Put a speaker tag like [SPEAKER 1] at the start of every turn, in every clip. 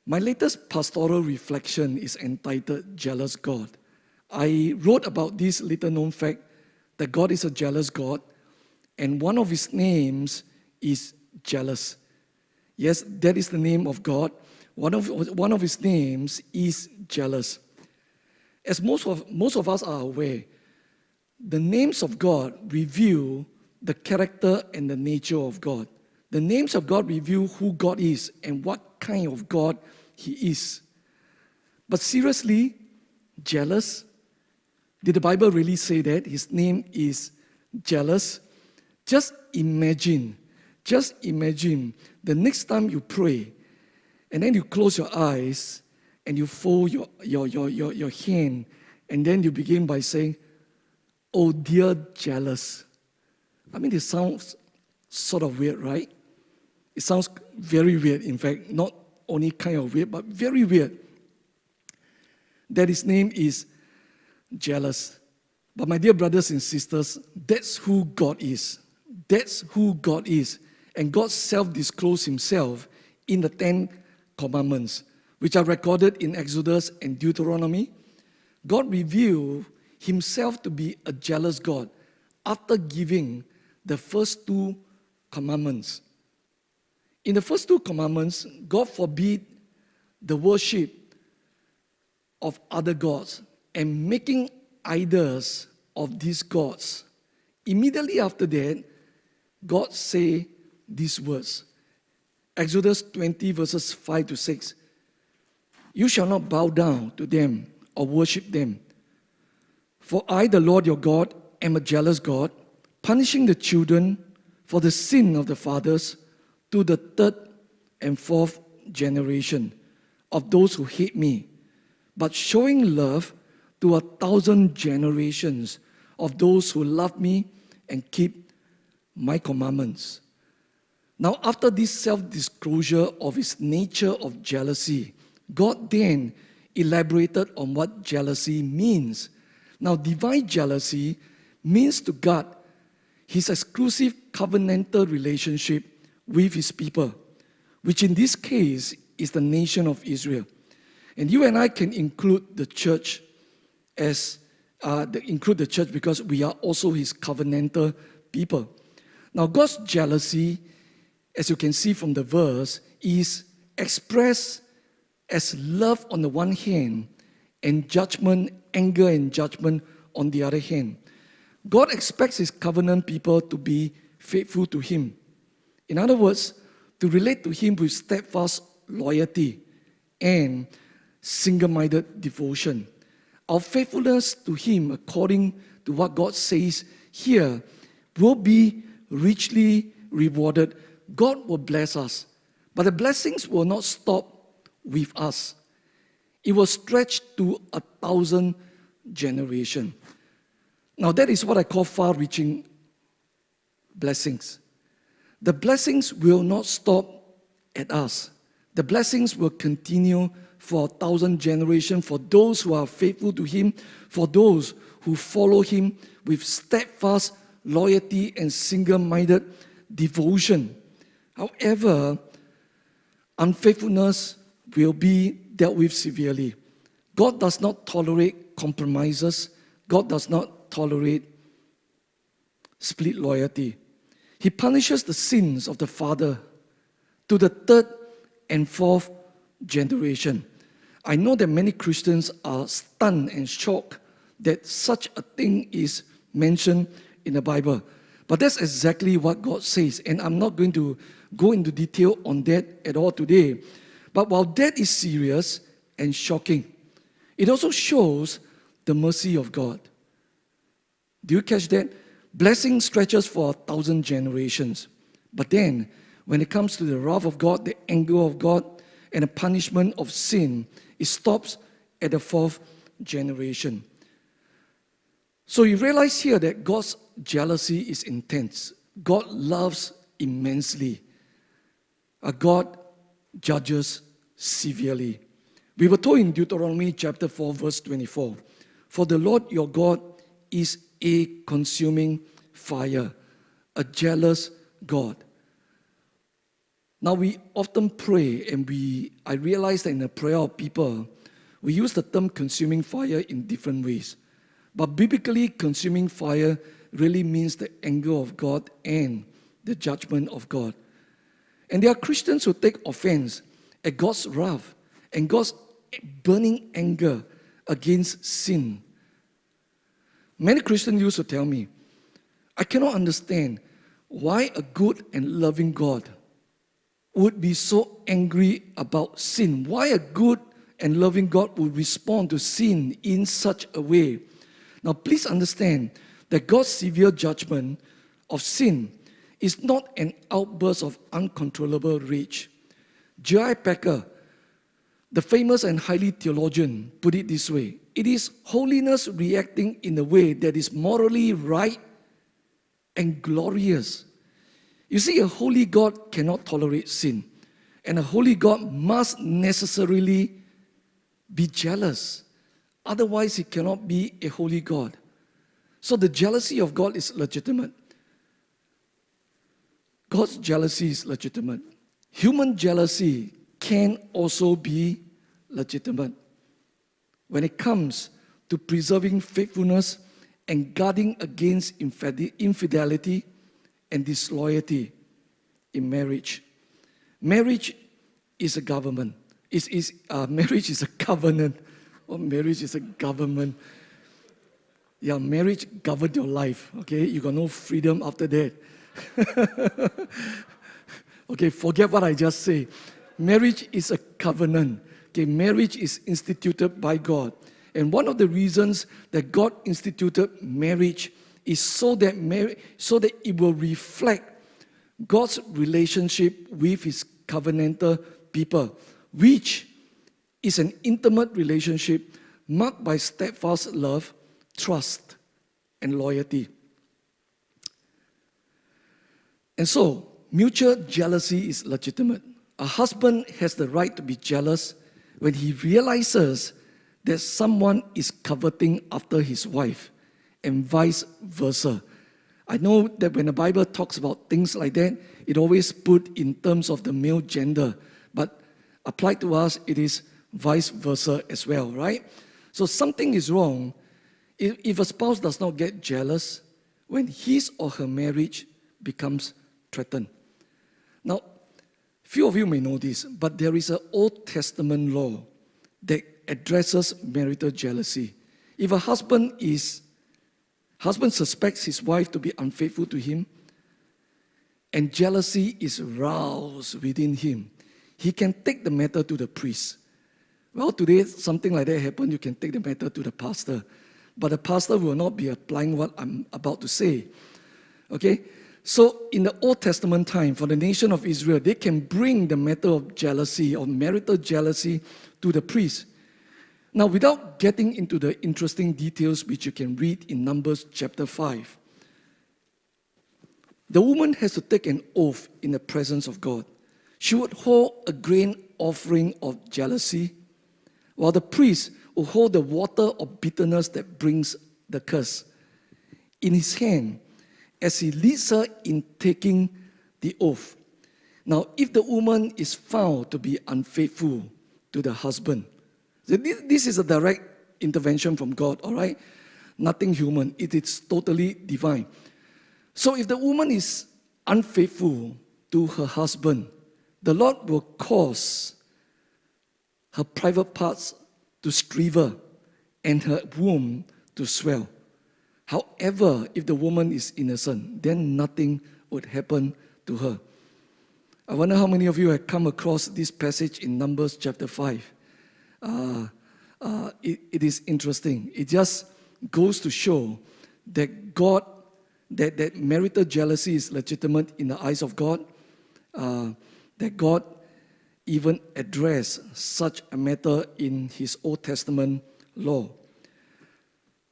[SPEAKER 1] My latest pastoral reflection is entitled Jealous God. I wrote about this little known fact that God is a jealous God, and one of his names is jealous. Yes, that is the name of God. One of his names is jealous. As most of us are aware, the names of God reveal the character and the nature of God. The names of God reveal who God is and what kind of God he is. But seriously, jealous? Did the Bible really say that? His name is jealous? Just imagine the next time you pray and then you close your eyes and you fold your hand and then you begin by saying, "Oh dear jealous." I mean, it sounds sort of weird, right? It sounds very weird. In fact, not only kind of weird, but very weird. That his name is jealous. But my dear brothers and sisters, that's who God is. That's who God is. And God self-disclosed himself in the 10 Commandments, which are recorded in Exodus and Deuteronomy. God revealed himself to be a jealous God after giving the first 2 commandments. In the first 2 commandments, God forbid the worship of other gods and making idols of these gods. Immediately after that, God say these words. Exodus 20 verses 5 to 6. "You shall not bow down to them or worship them. For I, the Lord your God, am a jealous God, punishing the children for the sin of the fathers to the 3rd and 4th generation of those who hate me, but showing love to 1,000 generations of those who love me and keep my commandments." Now, after this self-disclosure of his nature of jealousy, God then elaborated on what jealousy means. Now, divine jealousy means to God his exclusive covenantal relationship with his people, which in this case is the nation of Israel. And you and I can include the church because we are also his covenantal people. Now, God's jealousy, as you can see from the verse, is expressed as love on the one hand and judgment, anger and judgment on the other hand. God expects his covenant people to be faithful to him. In other words, to relate to him with steadfast loyalty and single-minded devotion. Our faithfulness to him, according to what God says here, will be richly rewarded. God will bless us, but the blessings will not stop with us. It will stretch to 1,000 generations. Now that is what I call far-reaching blessings. The blessings will not stop at us. The blessings will continue for 1,000 generations for those who are faithful to him, for those who follow him with steadfast loyalty and single-minded devotion. However, unfaithfulness will be dealt with severely. God does not tolerate compromises. God does not tolerate split loyalty. He punishes the sins of the father to the 3rd and 4th generation. I know that many Christians are stunned and shocked that such a thing is mentioned in the Bible. But that's exactly what God says, and I'm not going to go into detail on that at all today. But while that is serious and shocking, it also shows the mercy of God. Do you catch that? Blessing stretches for 1,000 generations. But then, when it comes to the wrath of God, the anger of God, and the punishment of sin, it stops at the 4th generation. So you realize here that God's jealousy is intense. God loves immensely. God judges severely. We were told in Deuteronomy chapter 4, verse 24, "For the Lord your God is a consuming fire, a jealous God." Now we often pray, and I realize that in the prayer of people, we use the term consuming fire in different ways. But biblically, consuming fire really means the anger of God and the judgment of God. And there are Christians who take offense at God's wrath and God's burning anger against sin. Many Christians used to tell me, I cannot understand why a good and loving God would be so angry about sin. Why a good and loving God would respond to sin in such a way. Now please understand that God's severe judgment of sin is not an outburst of uncontrollable rage. J.I. Packer, the famous and highly theologian, put it this way: it is holiness reacting in a way that is morally right and glorious. You see, a holy God cannot tolerate sin, and a holy God must necessarily be jealous. Otherwise, he cannot be a holy God. So the jealousy of God is legitimate. God's jealousy is legitimate. Human jealousy can also be legitimate when it comes to preserving faithfulness and guarding against infidelity and disloyalty in marriage. Marriage is a government. Marriage is a covenant. Or marriage is a government. Yeah, marriage governs your life. Okay, you got no freedom after that. Okay, forget what I just said. Marriage is a covenant. Okay, marriage is instituted by God. And one of the reasons that God instituted marriage is so that it will reflect God's relationship with his covenantal people, which is an intimate relationship marked by steadfast love, trust, and loyalty. And so, mutual jealousy is legitimate. A husband has the right to be jealous when he realizes that someone is coveting after his wife, and vice versa. I know that when the Bible talks about things like that, it always put in terms of the male gender, but applied to us, it is vice versa as well, right? So something is wrong if a spouse does not get jealous when his or her marriage becomes threatened. Now, few of you may know this, but there is an Old Testament law that addresses marital jealousy. If a husband suspects his wife to be unfaithful to him, and jealousy is roused within him, he can take the matter to the priest. Well, today, something like that happened, you can take the matter to the pastor. But the pastor will not be applying what I'm about to say. Okay? So, in the Old Testament time, for the nation of Israel, they can bring the matter of jealousy, or marital jealousy, to the priest. Now, without getting into the interesting details which you can read in Numbers chapter 5, the woman has to take an oath in the presence of God. She would hold a grain offering of jealousy, while the priest will hold the water of bitterness that brings the curse in his hand as he leads her in taking the oath. Now, if the woman is found to be unfaithful to the husband, this is a direct intervention from God, all right? Nothing human. It is totally divine. So if the woman is unfaithful to her husband, the Lord will cause her private parts to shrivel and her womb to swell. However, if the woman is innocent, then nothing would happen to her. I wonder how many of you have come across this passage in Numbers chapter 5. It is interesting. It just goes to show that that marital jealousy is legitimate in the eyes of God, that God even addressed such a matter in his Old Testament law.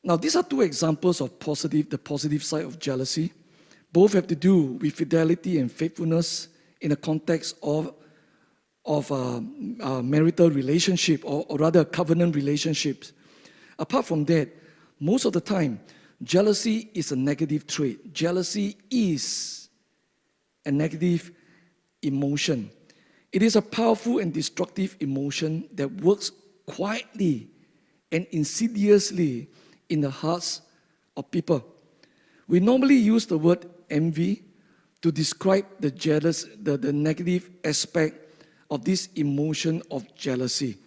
[SPEAKER 1] Now, these are two examples of the positive side of jealousy. Both have to do with fidelity and faithfulness in the context of marital relationship, or rather covenant relationships. Apart from that, most of the time, jealousy is a negative trait. Jealousy is a negative emotion. It is a powerful and destructive emotion that works quietly and insidiously in the hearts of people. We normally use the word envy to describe the negative aspect of this emotion of jealousy.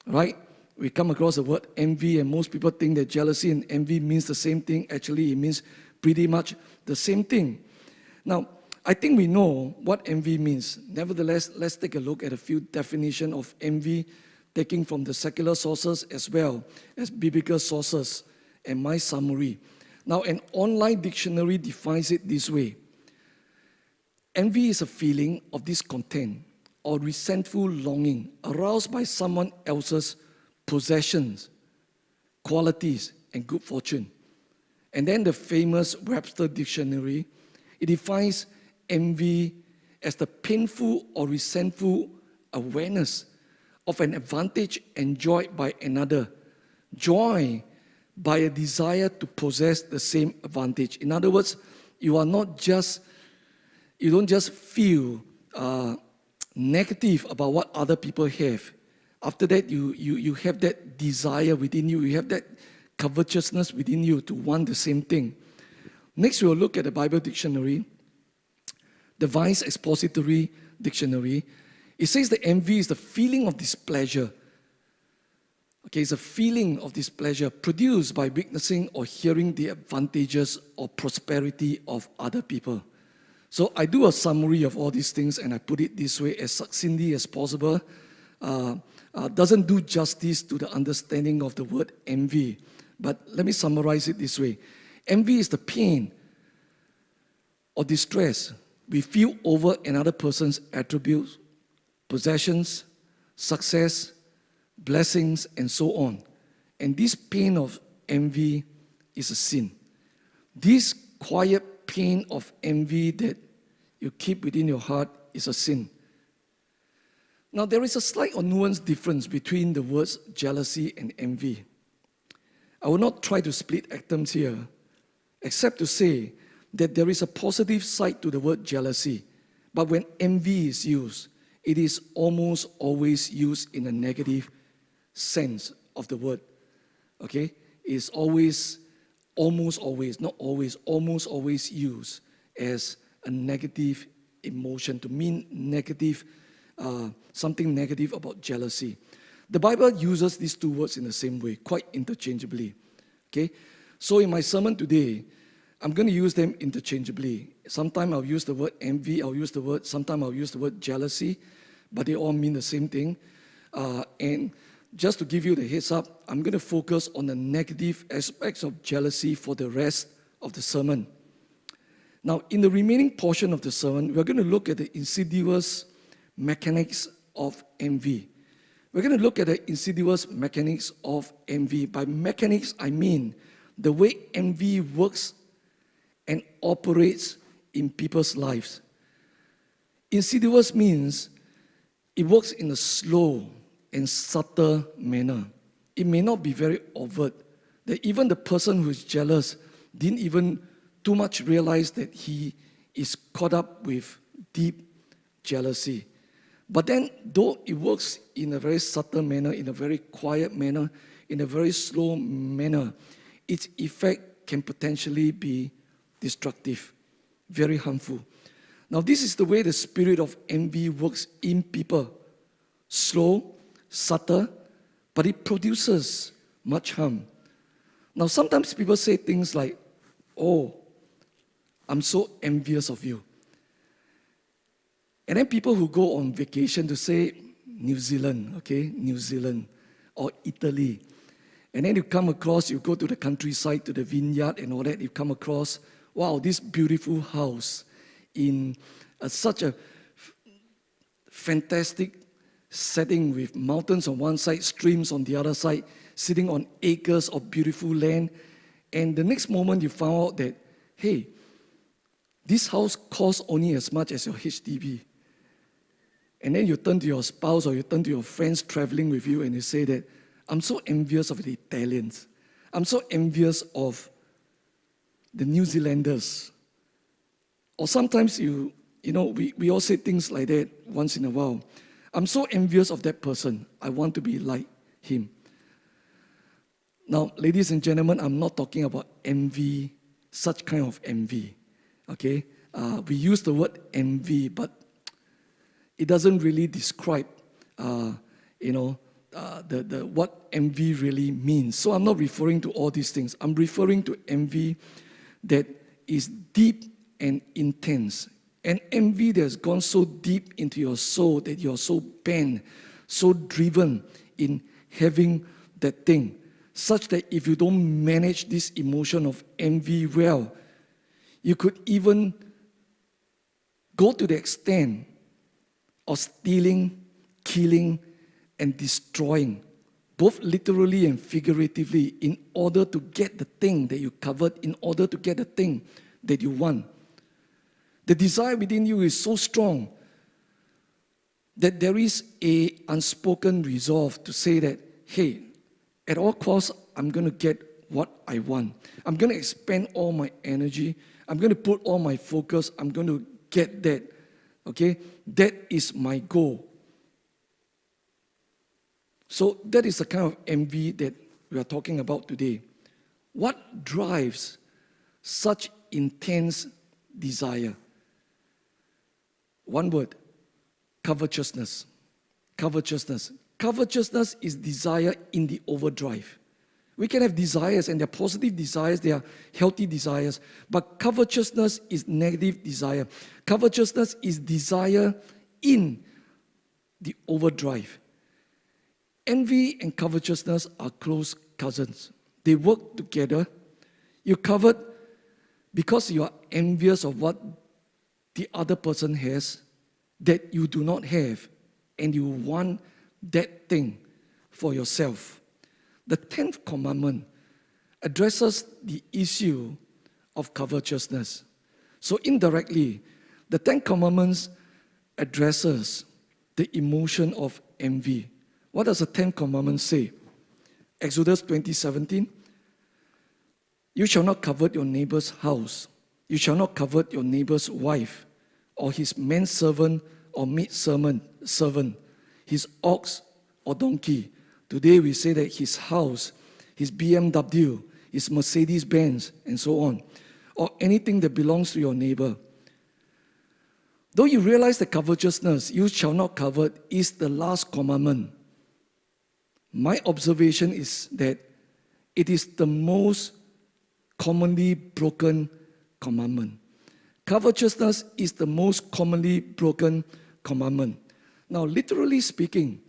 [SPEAKER 1] Right? We come across the word envy, and most people think that jealousy and envy means the same thing. Actually, it means pretty much the same thing. Now, I think we know what envy means. Nevertheless, let's take a look at a few definitions of envy, taking from the secular sources as well as biblical sources, and my summary. Now, an online dictionary defines it this way. Envy is a feeling of discontent or resentful longing aroused by someone else's possessions, qualities, and good fortune. And then the famous Webster Dictionary, it defines envy as the painful or resentful awareness of an advantage enjoyed by another, joy by a desire to possess the same advantage. In other words, you don't just feel negative about what other people have. After that, you have that desire within you. You have that covetousness within you to want the same thing. Next, we'll look at the Bible Dictionary, the Vice Expository Dictionary. It says that envy is the feeling of displeasure. Okay, it's a feeling of displeasure produced by witnessing or hearing the advantages or prosperity of other people. So I do a summary of all these things, and I put it this way as succinctly as possible. Doesn't do justice to the understanding of the word envy. But let me summarize it this way. Envy is the pain or distress we feel over another person's attributes, possessions, success, blessings, and so on. And this pain of envy is a sin. This quiet pain of envy that you keep within your heart is a sin. Now, there is a slight or nuanced difference between the words jealousy and envy. I will not try to split atoms here, except to say that there is a positive side to the word jealousy. But when envy is used, it is almost always used in a negative sense of the word. Okay? It's always, almost always, not always, almost always used as a negative emotion, to mean negative, something negative about jealousy. The Bible uses these two words in the same way, quite interchangeably. Okay? So in my sermon today, I'm going to use them interchangeably. Sometimes I'll use the word envy, sometimes I'll use the word jealousy, but they all mean the same thing. And just to give you the heads up, I'm going to focus on the negative aspects of jealousy for the rest of the sermon. Now, in the remaining portion of the sermon, we're going to look at the insidious mechanics of envy. We're going to look at the insidious mechanics of envy. By mechanics, I mean the way envy works and operates in people's lives. Insidious means it works in a slow and subtle manner. It may not be very overt, that even the person who is jealous didn't even too much realize that he is caught up with deep jealousy. But then, though it works in a very subtle manner, in a very quiet manner, in a very slow manner, its effect can potentially be destructive, very harmful. Now, this is the way the spirit of envy works in people. Slow, subtle, but it produces much harm. Now, sometimes people say things like, "Oh, I'm so envious of you." And then people who go on vacation to say, New Zealand, okay, New Zealand, or Italy. And then you come across, you go to the countryside, to the vineyard and all that, you come across, wow, this beautiful house in such a fantastic setting with mountains on one side, streams on the other side, sitting on acres of beautiful land. And the next moment you found out that, hey, this house costs only as much as your HDB. And then you turn to your spouse or you turn to your friends traveling with you and you say that, I'm so envious of the Italians. I'm so envious of the New Zealanders. Or sometimes you we all say things like that once in a while. I'm so envious of that person. I want to be like him. Now, ladies and gentlemen, I'm not talking about envy, such kind of envy. Okay? We use the word envy, but it doesn't really describe, what envy really means. So I'm not referring to all these things. I'm referring to envy that is deep and intense. An envy that has gone so deep into your soul that you're so bent, so driven in having that thing, such that if you don't manage this emotion of envy well, you could even go to the extent of stealing, killing, and destroying, both literally and figuratively, in order to get the thing that you covered, in order to get the thing that you want. The desire within you is so strong that there is an unspoken resolve to say that, hey, at all costs, I'm going to get what I want. I'm going to expend all my energy. I'm going to put all my focus. I'm going to get that. Okay? That is my goal. So that is the kind of envy that we are talking about today. What drives such intense desire? One word: covetousness. Covetousness. Covetousness is desire in the overdrive. We can have desires, and they're positive desires, they are healthy desires, but covetousness is negative desire. Covetousness is desire in the overdrive. Envy and covetousness are close cousins. They work together. You covet because you are envious of what the other person has that you do not have, and you want that thing for yourself. The 10th commandment addresses the issue of covetousness. So indirectly, the 10 commandments addresses the emotion of envy. What does the 10th commandment say? Exodus 20:17. You shall not covet your neighbor's house. You shall not covet your neighbor's wife, or his manservant or maidservant, his ox or donkey. Today we say that his house, his BMW, his Mercedes-Benz, and so on, or anything that belongs to your neighbor. Though you realize that covetousness, you shall not covet, is the last commandment, my observation is that it is the most commonly broken commandment. Covetousness is the most commonly broken commandment. Now, literally speaking,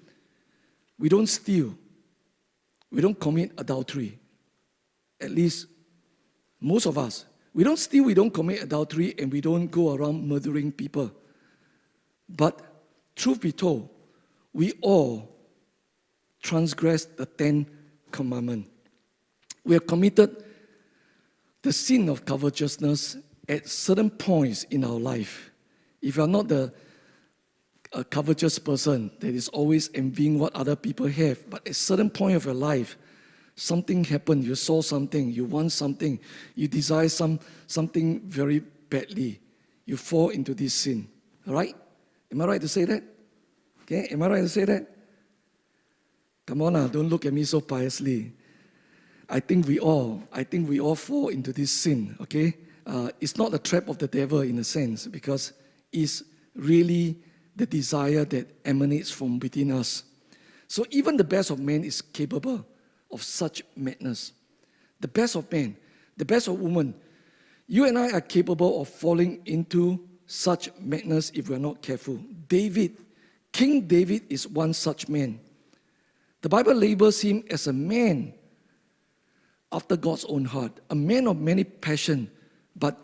[SPEAKER 1] we don't steal. We don't commit adultery. At least most of us. We don't steal, we don't commit adultery, and we don't go around murdering people. But truth be told, we all transgress the 10th commandment. We have committed the sin of covetousness at certain points in our life. If you are not a covetous person that is always envying what other people have, but at a certain point of your life, something happened, you saw something, you want something, you desire something very badly, you fall into this sin. All right? Am I right to say that? Okay, am I right to say that? Come on, don't look at me so piously. I think we all fall into this sin, okay? It's not a trap of the devil in a sense, because it's really the desire that emanates from within us. So even the best of men is capable of such madness. The best of men, the best of women, you and I are capable of falling into such madness if we're not careful. King David is one such man. The Bible labels him as a man after God's own heart, a man of many passion, but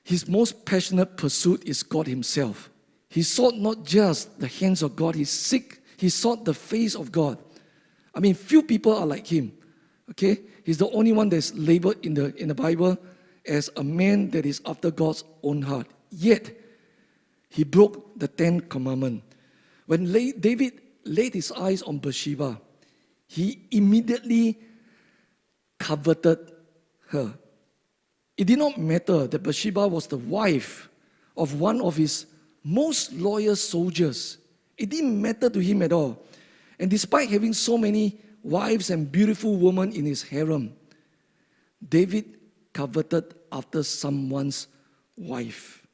[SPEAKER 1] his most passionate pursuit is God himself. He sought not just the hands of God, he sought the face of God. I mean, few people are like him, okay? He's the only one that's labeled in the Bible as a man that is after God's own heart. Yet, he broke the 10th commandment. When David laid his eyes on Bathsheba, he immediately coveted her. It did not matter that Bathsheba was the wife of one of his most loyal soldiers. It didn't matter to him at all. And despite having so many wives and beautiful women in his harem, David coveted after someone's wife.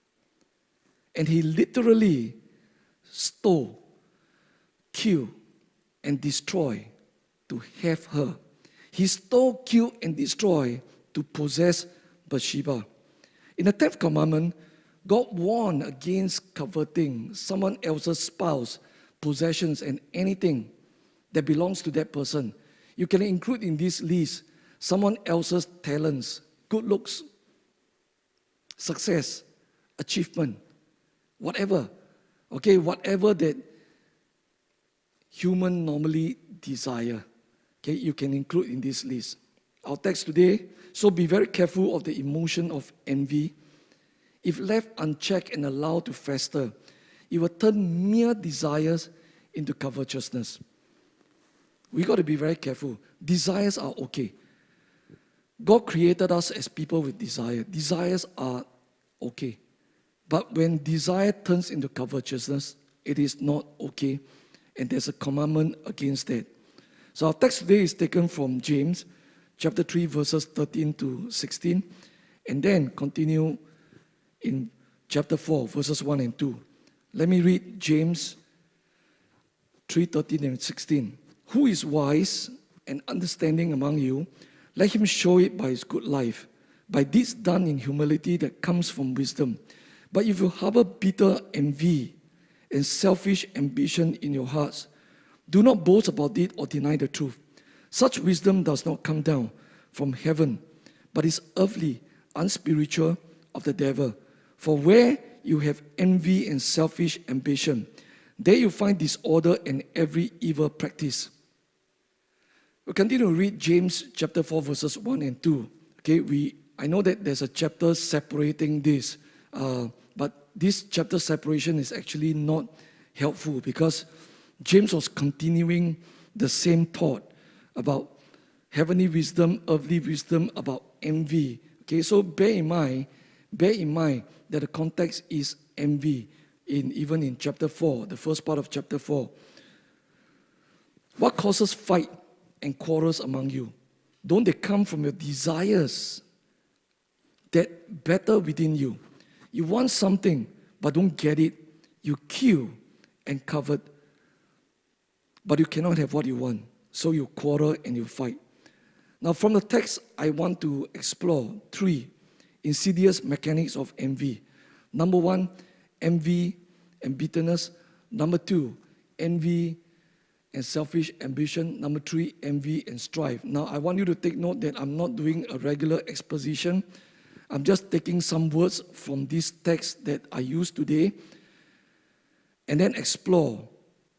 [SPEAKER 1] And he literally stole, killed, and destroyed to have her. He stole, killed, and destroyed to possess Bathsheba. In the 10th commandment, God warned against coveting someone else's spouse, possessions, and anything that belongs to that person. You can include in this list someone else's talents, good looks, success, achievement, whatever. Okay, whatever that human normally desire. Okay, you can include in this list. Our text today, so be very careful of the emotion of envy. If left unchecked and allowed to fester, it will turn mere desires into covetousness. We got to be very careful. Desires are okay. God created us as people with desire. Desires are okay. But when desire turns into covetousness, it is not okay. And there's a commandment against that. So our text today is taken from James chapter 3, verses 13 to 16. And then continue in chapter 4, verses 1 and 2. Let me read James 3, 13 and 16. Who is wise and understanding among you? Let him show it by his good life, by deeds done in humility that comes from wisdom. But if you harbor bitter envy and selfish ambition in your hearts, do not boast about it or deny the truth. Such wisdom does not come down from heaven, but is earthly, unspiritual, of the devil. For where you have envy and selfish ambition, there you find disorder and every evil practice. We'll continue to read James chapter 4, verses 1 and 2. Okay, I know that there's a chapter separating this, but this chapter separation is actually not helpful because James was continuing the same thought about heavenly wisdom, earthly wisdom, about envy. Okay, so bear in mind that the context is envy, even in chapter 4, the first part of chapter 4. What causes fight and quarrels among you? Don't they come from your desires that battle within you? You want something, but don't get it. You kill and covet, but you cannot have what you want. So you quarrel and you fight. Now from the text, I want to explore 3 insidious mechanics of envy. Number 1, envy and bitterness. Number 2, envy and selfish ambition. Number 3, envy and strife. Now I want you to take note that I'm not doing a regular exposition. I'm just taking some words from this text that I use today and then explore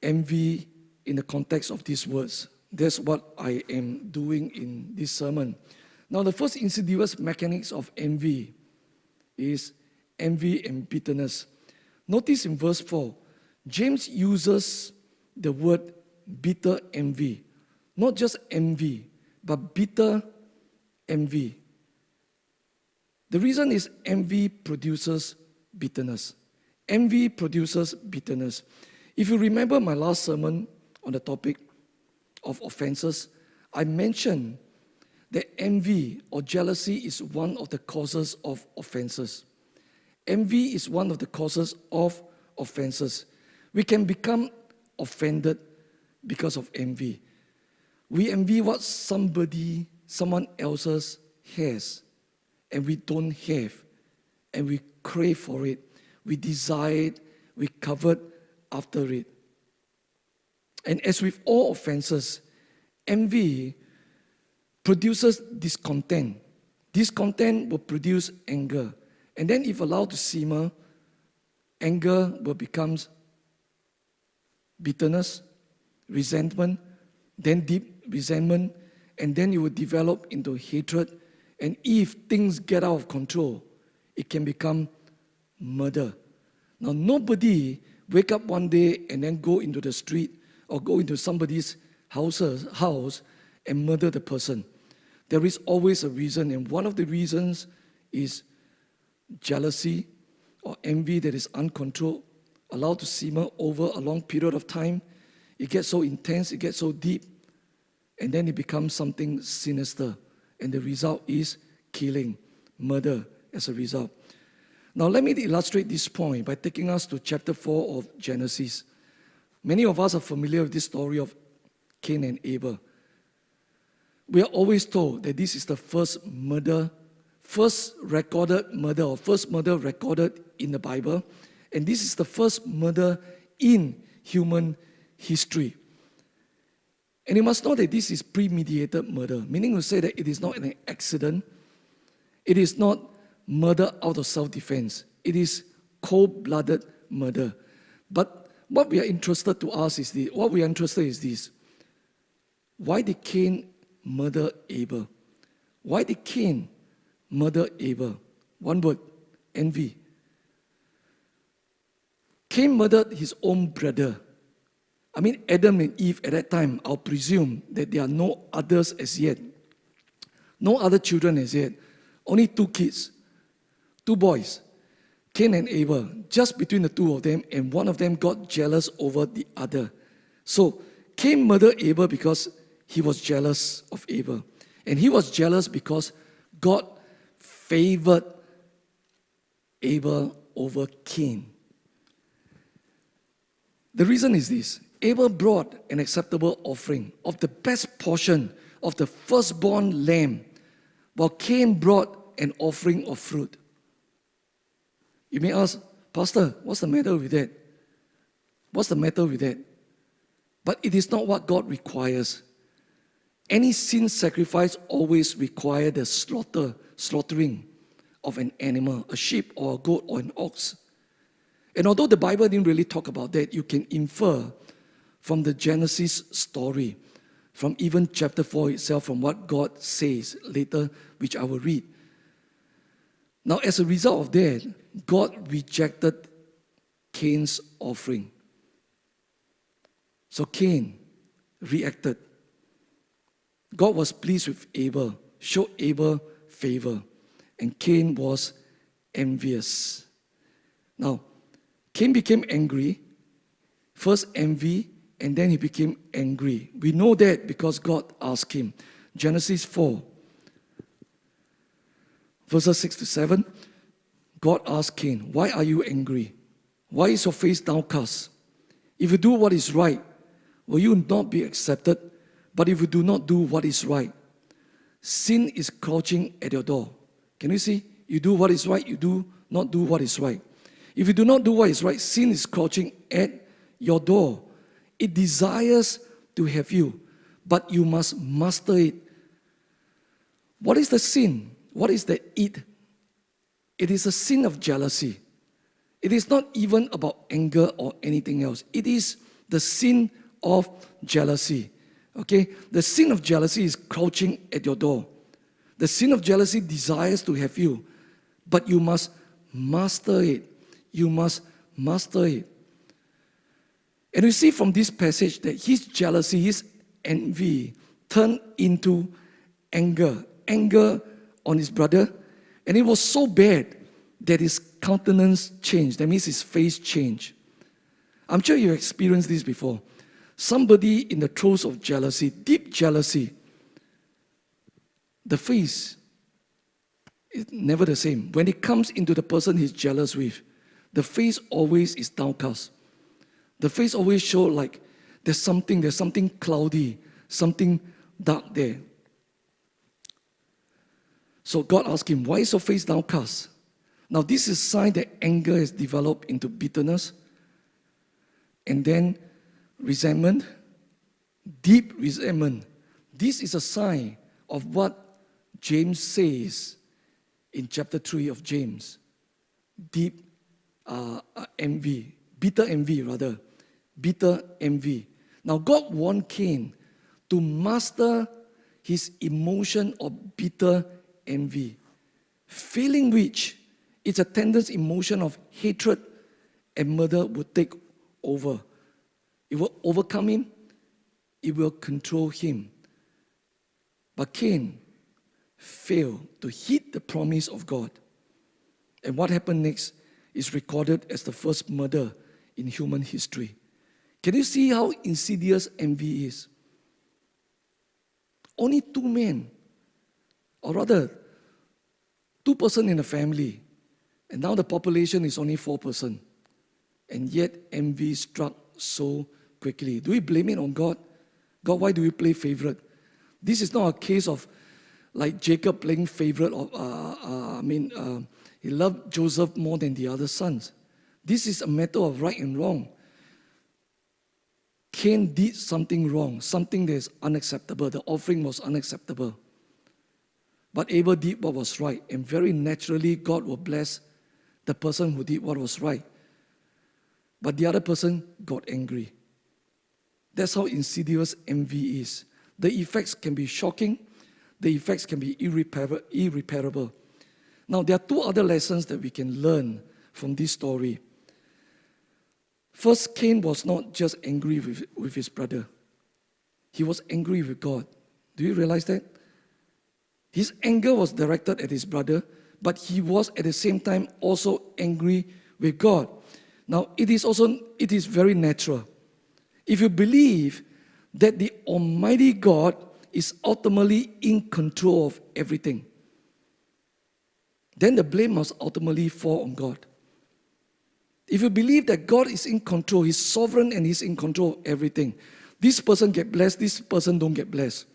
[SPEAKER 1] envy in the context of these words. That's what I am doing in this sermon. Now, the first insidious mechanics of envy is envy and bitterness. Notice in verse 4, James uses the word bitter envy. Not just envy, but bitter envy. The reason is envy produces bitterness. Envy produces bitterness. If you remember my last sermon on the topic of offenses, I mentioned that envy or jealousy is one of the causes of offenses. Envy is one of the causes of offenses. We can become offended because of envy. We envy what someone else's has, and we don't have, and we crave for it. We desire it, we covet after it. And as with all offenses, envy produces discontent. Discontent will produce anger. And then if allowed to simmer, anger will become bitterness, resentment, then deep resentment, and then it will develop into hatred. And if things get out of control, it can become murder. Now, nobody wake up one day and then go into the street or go into somebody's house and murder the person. There is always a reason, and one of the reasons is jealousy or envy that is uncontrolled, allowed to simmer over a long period of time. It gets so intense, it gets so deep, and then it becomes something sinister. And the result is killing, murder as a result. Now let me illustrate this point by taking us to chapter 4 of Genesis. Many of us are familiar with this story of Cain and Abel. We are always told that this is the first recorded murder recorded in the Bible, and this is the first murder in human history. And you must know that this is premeditated murder, meaning to say that it is not an accident. It is not murder out of self-defense. It is cold-blooded murder. But what we are interested is this. Why did Cain murder Abel? Why did Cain murder Abel? One word, envy. Cain murdered his own brother. I mean, Adam and Eve at that time, I'll presume that there are no others as yet. No other children as yet. Only 2 kids, 2 boys, Cain and Abel, just between the 2 of them, and one of them got jealous over the other. So, Cain murdered Abel because he was jealous of Abel. And he was jealous because God favored Abel over Cain. The reason is this. Abel brought an acceptable offering of the best portion of the firstborn lamb, while Cain brought an offering of fruit. You may ask, Pastor, what's the matter with that? What's the matter with that? But it is not what God requires. Any sin sacrifice always requires the slaughtering of an animal, a sheep or a goat or an ox. And although the Bible didn't really talk about that, you can infer from the Genesis story, from even chapter 4 itself, from what God says later, which I will read. Now, as a result of that, God rejected Cain's offering. So Cain reacted. God was pleased with Abel, showed Abel favor, and Cain was envious. Now, Cain became angry, first envy, and then he became angry. We know that because God asked him. Genesis 4, verses 6 to 7, God asked Cain, why are you angry? Why is your face downcast? If you do what is right, will you not be accepted? But if you do not do what is right, sin is crouching at your door. Can you see? You do what is right, you do not do what is right. If you do not do what is right, sin is crouching at your door. It desires to have you, but you must master it. What is the sin? What is the it? It is a sin of jealousy. It is not even about anger or anything else. It is the sin of jealousy. Okay? The sin of jealousy is crouching at your door. The sin of jealousy desires to have you, but you must master it. You must master it. And we see from this passage that his jealousy, his envy, turned into anger. Anger on his brother. And it was so bad that his countenance changed. That means his face changed. I'm sure you've experienced this before. Somebody in the throes of jealousy, deep jealousy, the face is never the same. When it comes into the person he's jealous with, the face always is downcast. The face always shows like there's something cloudy, something dark there. So God asked him, why is your face downcast? Now this is a sign that anger has developed into bitterness, and then resentment, deep resentment. This is a sign of what James says in chapter 3 of James. Deep envy, bitter envy rather. Bitter envy. Now God warned Cain to master his emotion of bitter envy, failing which it's a tendency emotion of hatred and murder would take over. It will overcome him. It will control him. But Cain failed to heed the promise of God. And what happened next is recorded as the first murder in human history. Can you see how insidious envy is? Only two men, or rather, 2 persons in a family, and now the population is only 4 persons. And yet envy struck so quickly. Do we blame it on God? God, why do we play favorite? This is not a case of like Jacob playing favorite. He loved Joseph more than the other sons. This is a matter of right and wrong. Cain did something wrong, something that is unacceptable. The offering was unacceptable. But Abel did what was right, and very naturally God will bless the person who did what was right. But the other person got angry. That's how insidious envy is. The effects can be shocking. The effects can be irreparable. Now, there are 2 other lessons that we can learn from this story. First, Cain was not just angry with his brother. He was angry with God. Do you realize that? His anger was directed at his brother, but he was at the same time also angry with God. Now, it is very natural. If you believe that the Almighty God is ultimately in control of everything, then the blame must ultimately fall on God. If you believe that God is in control, He's sovereign and He's in control of everything, this person get blessed, this person don't get blessed.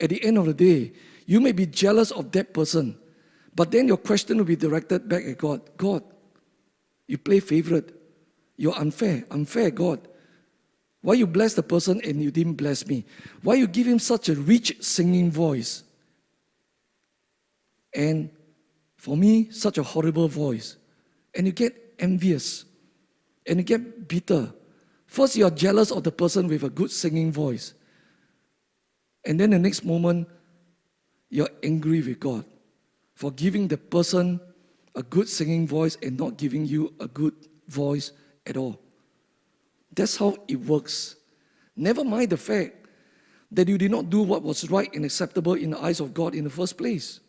[SPEAKER 1] At the end of the day, you may be jealous of that person, but then your question will be directed back at God. God, you play favorite. You're unfair. Unfair, God. Why you bless the person and you didn't bless me? Why you give him such a rich singing voice? And for me, such a horrible voice. And you get envious. And you get bitter. First, you are jealous of the person with a good singing voice. And then the next moment, you're angry with God for giving the person a good singing voice and not giving you a good voice at all. That's how it works. Never mind the fact that you did not do what was right and acceptable in the eyes of God in the first place.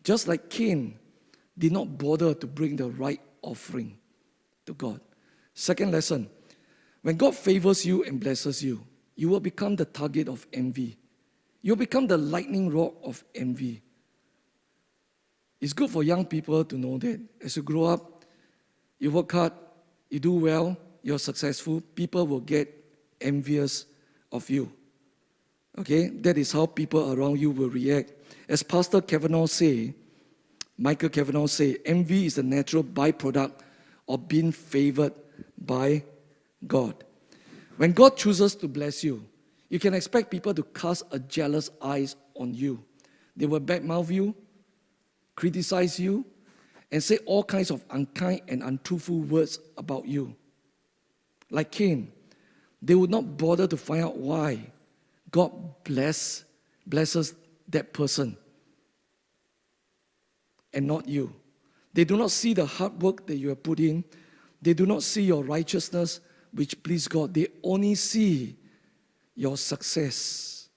[SPEAKER 1] Just like Cain did not bother to bring the right offering to God. Second lesson, when God favors you and blesses you, you will become the target of envy. You'll become the lightning rod of envy. It's good for young people to know that as you grow up, you work hard, you do well, you're successful, people will get envious of you. Okay? That is how people around you will react. As Pastor Michael Kavanaugh say, envy is a natural byproduct of being favored by God. When God chooses to bless you, you can expect people to cast a jealous eyes on you. They will badmouth you, criticize you, and say all kinds of unkind and untruthful words about you. Like Cain, they would not bother to find out why God blesses that person and not you. They do not see the hard work that you have put in. They do not see your righteousness, which please God. They only see your success.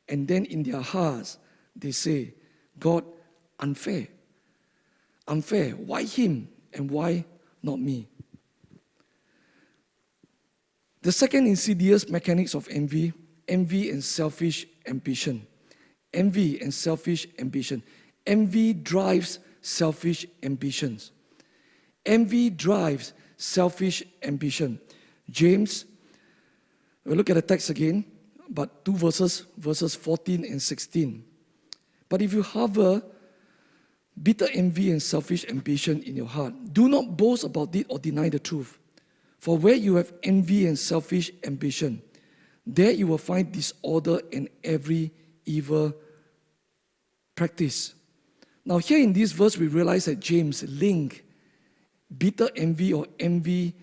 [SPEAKER 1] And then in their hearts, they say, God, unfair. Unfair. Why him and why not me? The second insidious mechanics of envy and selfish ambition. Envy and selfish ambition. Envy drives selfish ambitions. Envy drives selfish ambition. James, we'll look at the text again, but 2 verses 14 and 16. But if you harbor bitter envy and selfish ambition in your heart, do not boast about it or deny the truth. For where you have envy and selfish ambition, there you will find disorder and every evil practice. Now here in this verse, we realize that James linked bitter envy or envy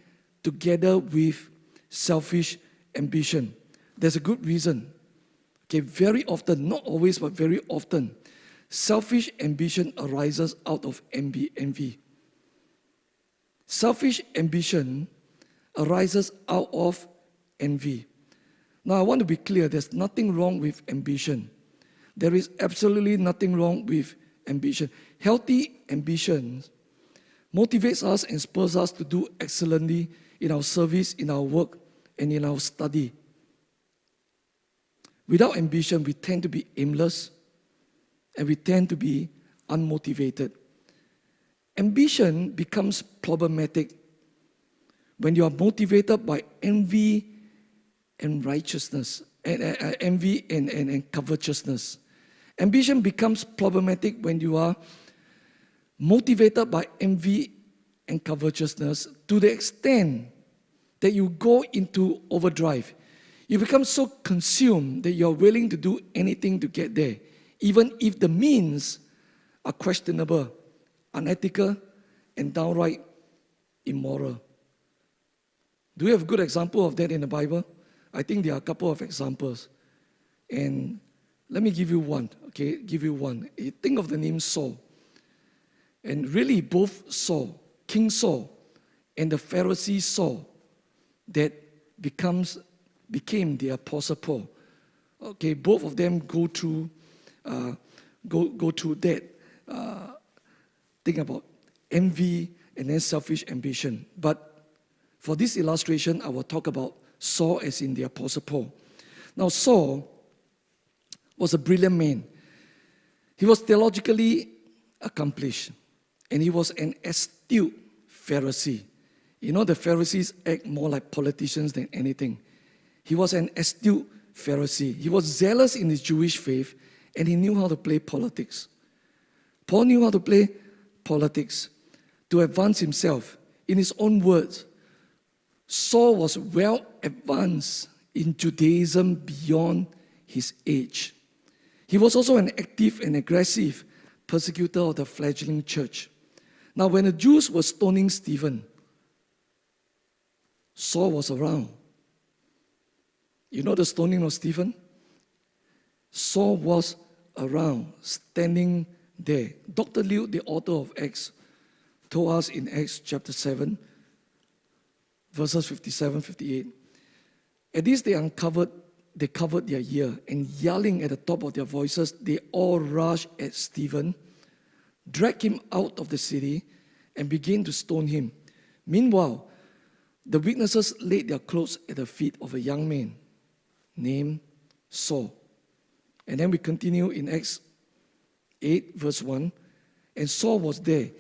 [SPEAKER 1] together with selfish ambition. There's a good reason. Okay, very often, not always, but very often, selfish ambition arises out of envy. Selfish ambition arises out of envy. Now, I want to be clear, there's nothing wrong with ambition. There is absolutely nothing wrong with ambition. Healthy ambitions motivates us and spurs us to do excellently in our service, in our work, and in our study. Without ambition, we tend to be aimless and we tend to be unmotivated. Ambition becomes problematic when you are motivated by envy and righteousness, envy and covetousness. Ambition becomes problematic when you are motivated by envy and covetousness to the extent that you go into overdrive. You become so consumed that you're willing to do anything to get there, even if the means are questionable, unethical, and downright immoral. Do we have a good example of that in the Bible? I think there are a couple of examples. And let me give you one, okay? Give you one. You think of the name Saul. And really both Saul, King Saul, and the Pharisee Saul that became the Apostle Paul. Okay, both of them go through that thing about envy and then selfish ambition. But for this illustration, I will talk about Saul as in the Apostle Paul. Now, Saul was a brilliant man. He was theologically accomplished, and he was an astute Pharisee. You know, the Pharisees act more like politicians than anything. He was an astute Pharisee. He was zealous in his Jewish faith, and he knew how to play politics. Paul knew how to play politics to advance himself. In his own words, Saul was well advanced in Judaism beyond his age. He was also an active and aggressive persecutor of the fledgling church. Now, when the Jews were stoning Stephen, Saul was around. You know the stoning of Stephen? Saul was around, standing there. Dr. Liu, the author of Acts, told us in Acts chapter 7, verses 57, 58. At this they covered their ear, and yelling at the top of their voices, they all rushed at Stephen, dragged him out of the city, and began to stone him. Meanwhile, the witnesses laid their clothes at the feet of a young man named Saul. And then we continue in Acts 8, verse 1. And Saul was there,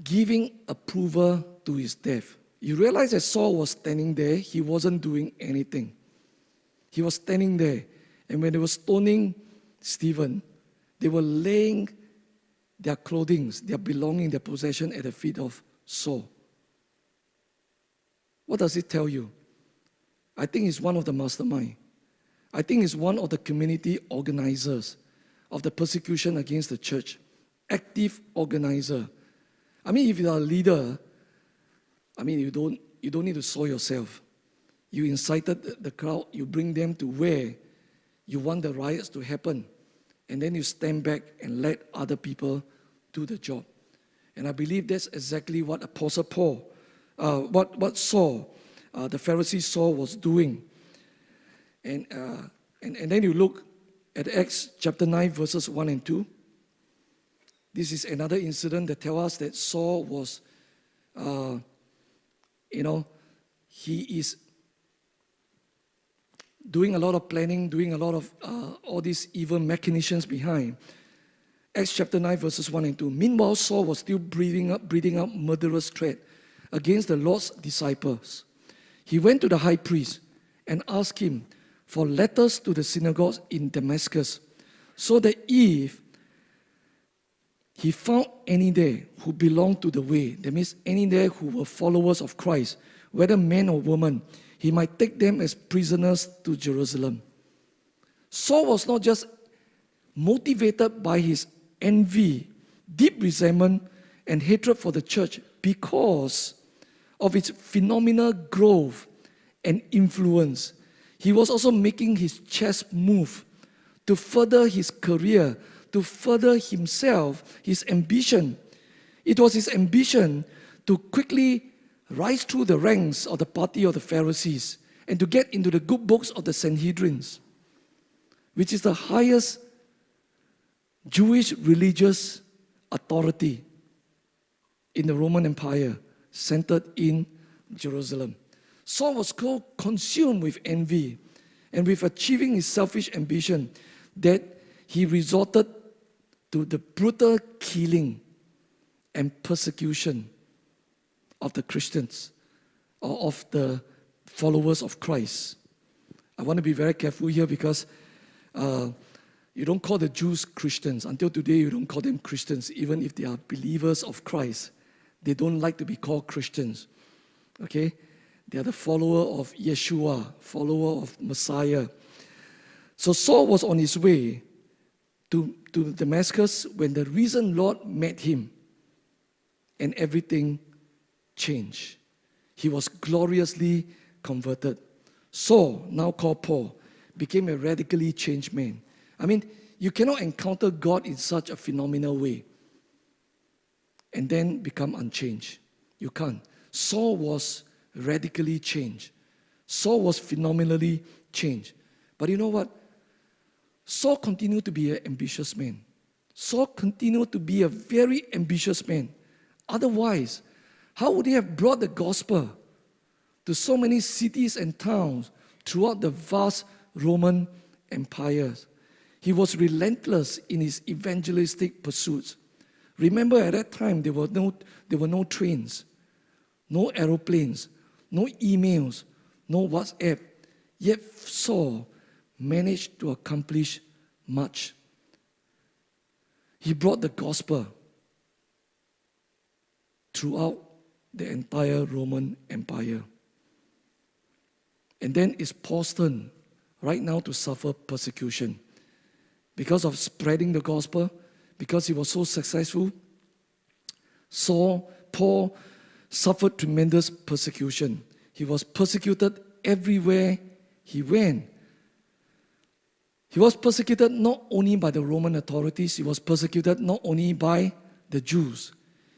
[SPEAKER 1] giving approval to his death. You realize that Saul was standing there, he wasn't doing anything. He was standing there. And when they were stoning Stephen, they were laying their clothing, their belonging, their possession at the feet of Saul. What does it tell you? I think he's one of the mastermind. I think he's one of the community organizers of the persecution against the church. Active organizer. I mean, if you're a leader, I mean, you don't need to sow yourself. You incited the crowd, you bring them to where you want the riots to happen, and then you stand back and let other people do the job. And I believe that's exactly what Apostle Paul, what Saul, the Pharisee Saul was doing. And then you look at Acts chapter 9, verses 1 and 2. This is another incident that tells us that Saul was, he is doing a lot of planning, doing a lot of all these evil machinations behind. Acts chapter 9, verses 1 and 2. Meanwhile, Saul was still breathing out murderous threat against the Lord's disciples. He went to the high priest and asked him for letters to the synagogues in Damascus, so that if he found any there who belonged to the way, that means any there who were followers of Christ, whether man or woman, he might take them as prisoners to Jerusalem. Saul was not just motivated by his envy, deep resentment, and hatred for the church because of its phenomenal growth and influence. He was also making his chess move to further his career, to further himself, his ambition. It was his ambition to quickly rise through the ranks of the party of the Pharisees and to get into the good books of the Sanhedrins, which is the highest Jewish religious authority. in the Roman Empire, centered in Jerusalem. Saul was so consumed with envy and with achieving his selfish ambition that he resorted to the brutal killing and persecution of the Christians or of the followers of Christ. I want to be very careful here because you don't call the Jews Christians. Until today, you don't call them Christians, even if they are believers of Christ. They don't like to be called Christians. Okay? They are the follower of Yeshua, follower of Messiah. So Saul was on his way to Damascus when the risen Lord met him, and everything changed. He was gloriously converted. Saul, now called Paul, became a radically changed man. I mean, you cannot encounter God in such a phenomenal way and then become unchanged. You can't. Saul was radically changed. Saul was phenomenally changed. But you know what? Saul continued to be an ambitious man. Saul continued to be a very ambitious man. Otherwise, how would he have brought the gospel to so many cities and towns throughout the vast Roman Empire? He was relentless in his evangelistic pursuits. Remember, at that time, there were no trains, no aeroplanes, no emails, no WhatsApp. Yet Saul managed to accomplish much. He brought the gospel throughout the entire Roman Empire. And then it's Paul's turn right now to suffer persecution. Because of spreading the gospel, because he was so successful, Paul suffered tremendous persecution. He was persecuted everywhere he went. He was persecuted not only by the Roman authorities, he was persecuted not only by the Jews.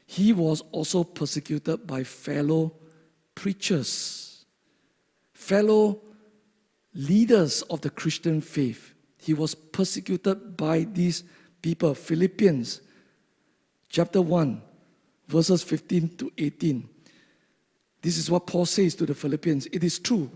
[SPEAKER 1] He was also persecuted by fellow preachers, fellow leaders of the Christian faith. He was persecuted by these people. Philippians chapter 1, verses 15 to 18. This is what Paul says to the Philippians. It is true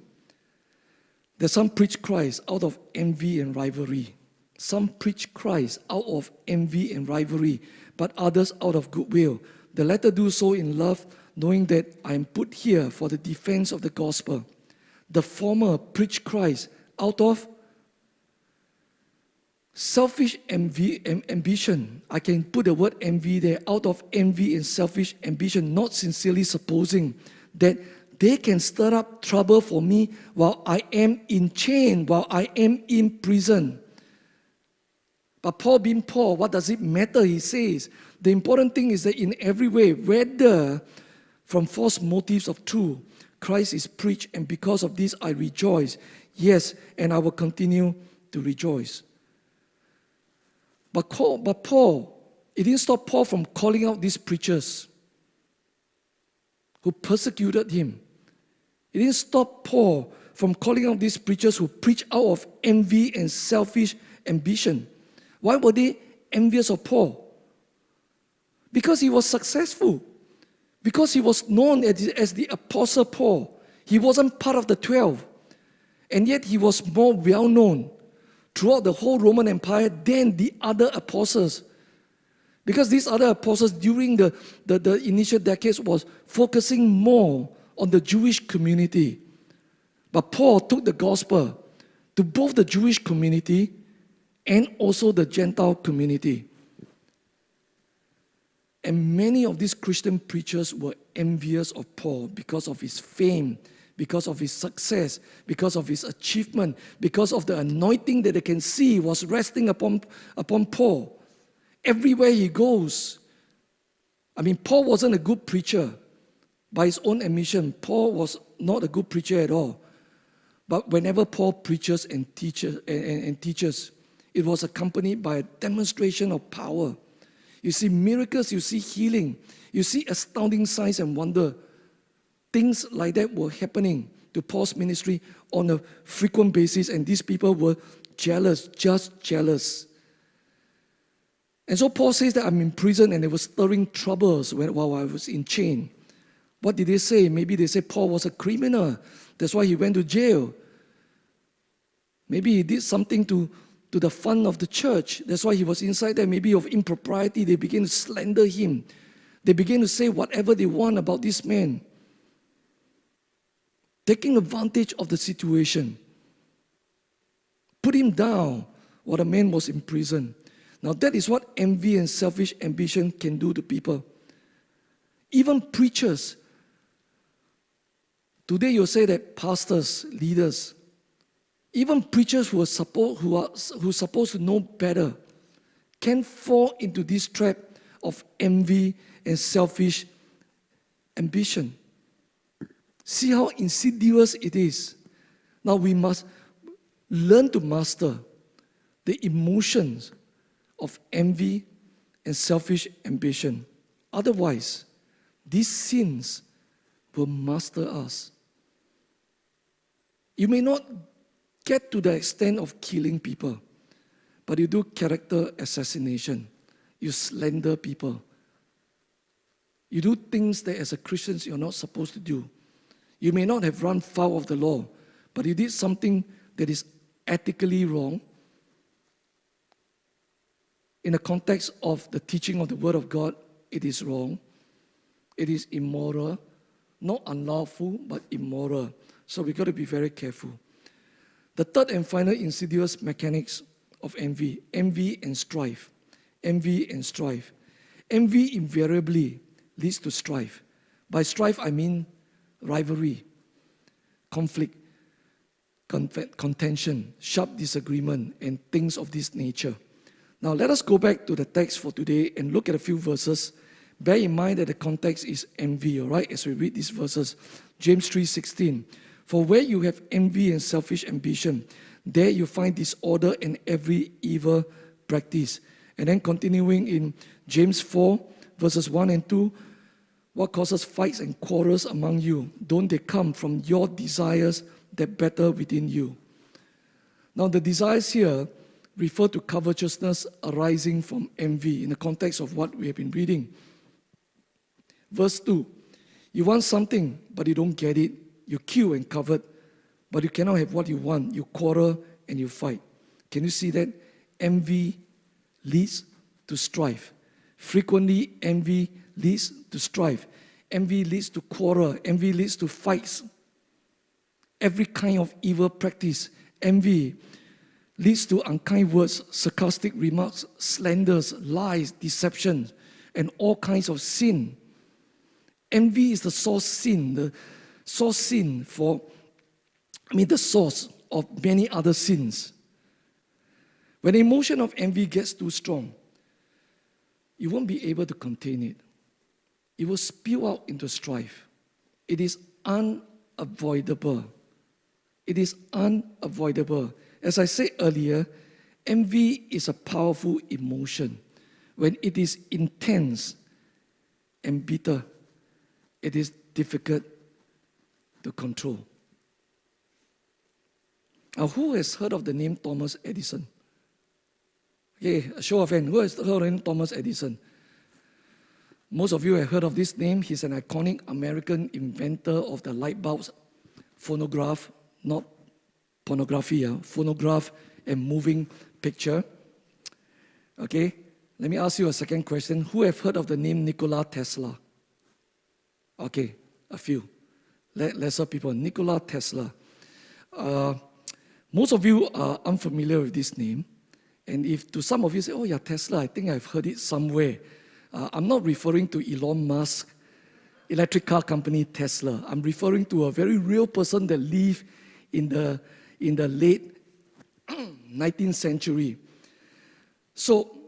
[SPEAKER 1] that some preach Christ out of envy and rivalry. Some preach Christ out of envy and rivalry, but others out of goodwill. The latter do so in love, knowing that I am put here for the defense of the gospel. The former preach Christ out of selfish ambition. I can put the word envy there. Out of envy and selfish ambition, not sincerely supposing that they can stir up trouble for me while I am in chain, while I am in prison. But Paul being Paul, what does it matter? He says, the important thing is that in every way, whether from false motives of truth, Christ is preached, and because of this I rejoice. Yes, and I will continue to rejoice. But Paul, it didn't stop Paul from calling out these preachers who persecuted him. It didn't stop Paul from calling out these preachers who preach out of envy and selfish ambition. Why were they envious of Paul? Because he was successful. Because he was known as the Apostle Paul. He wasn't part of the 12. And yet he was more well known throughout the whole Roman Empire than the other apostles. Because these other apostles during the initial decades was focusing more on the Jewish community. But Paul took the gospel to both the Jewish community and also the Gentile community. And many of these Christian preachers were envious of Paul because of his fame, because of his success, because of his achievement, because of the anointing that they can see was resting upon Paul. Everywhere he goes. I mean, Paul wasn't a good preacher. By his own admission, Paul was not a good preacher at all. But whenever Paul preaches and teaches, it was accompanied by a demonstration of power. You see miracles, you see healing, you see astounding signs and wonder. Things like that were happening to Paul's ministry on a frequent basis, and these people were jealous, just jealous. And so Paul says that I'm in prison and they were stirring troubles while I was in chain. What did they say? Maybe they say Paul was a criminal. That's why he went to jail. Maybe he did something to the fund of the church. That's why he was inside there. Maybe of impropriety, they began to slander him. They began to say whatever they want about this man, taking advantage of the situation. Put him down while the man was in prison. Now that is what envy and selfish ambition can do to people. Even preachers. Today you'll say that pastors, leaders, even preachers who are supposed to know better can fall into this trap of envy and selfish ambition. See how insidious it is. Now we must learn to master the emotions of envy and selfish ambition. Otherwise, these sins will master us. You may not get to the extent of killing people, but you do character assassination. You slander people. You do things that as a Christian you're not supposed to do. You may not have run foul of the law, but you did something that is ethically wrong in the context of the teaching of the Word of God. It is wrong. It is immoral. Not unlawful, but immoral. So we've got to be very careful. The third and final insidious mechanics of envy and strife. Envy and strife. Envy invariably leads to strife. By strife, I mean rivalry, conflict, contention, sharp disagreement, and things of this nature. Now let us go back to the text for today and look at a few verses. Bear in mind that the context is envy, all right, as we read these verses. James 3:16. For where you have envy and selfish ambition, there you find disorder and every evil practice. And then continuing in James 4, verses 1 and 2, what causes fights and quarrels among you? Don't they come from your desires that battle within you? Now the desires here refer to covetousness arising from envy in the context of what we have been reading. Verse 2, you want something, but you don't get it. You kill and covet, but you cannot have what you want. You quarrel and you fight. Can you see that? Envy leads to strife. Frequently, envy leads to strife. Envy leads to quarrel. Envy leads to fights. Every kind of evil practice. Envy leads to unkind words, sarcastic remarks, slanders, lies, deception, and all kinds of sin. Envy is the source sin, the source of many other sins. When the emotion of envy gets too strong, you won't be able to contain it. It will spill out into strife. It is unavoidable. It is unavoidable. As I said earlier, envy is a powerful emotion. When it is intense and bitter, it is difficult to control. Now, who has heard of the name Thomas Edison? Okay, a show of hands. Who has heard of the name Thomas Edison? Most of you have heard of this name. He's an iconic American inventor of the light bulbs, phonograph, not pornography, phonograph and moving picture. Okay, let me ask you a second question. Who have heard of the name Nikola Tesla? Okay, a few. Lesser people. Nikola Tesla. Most of you are unfamiliar with this name. And if to some of you say, oh yeah, Tesla, I think I've heard it somewhere. I'm not referring to Elon Musk, electric car company Tesla. I'm referring to a very real person that lived in the late 19th century. So,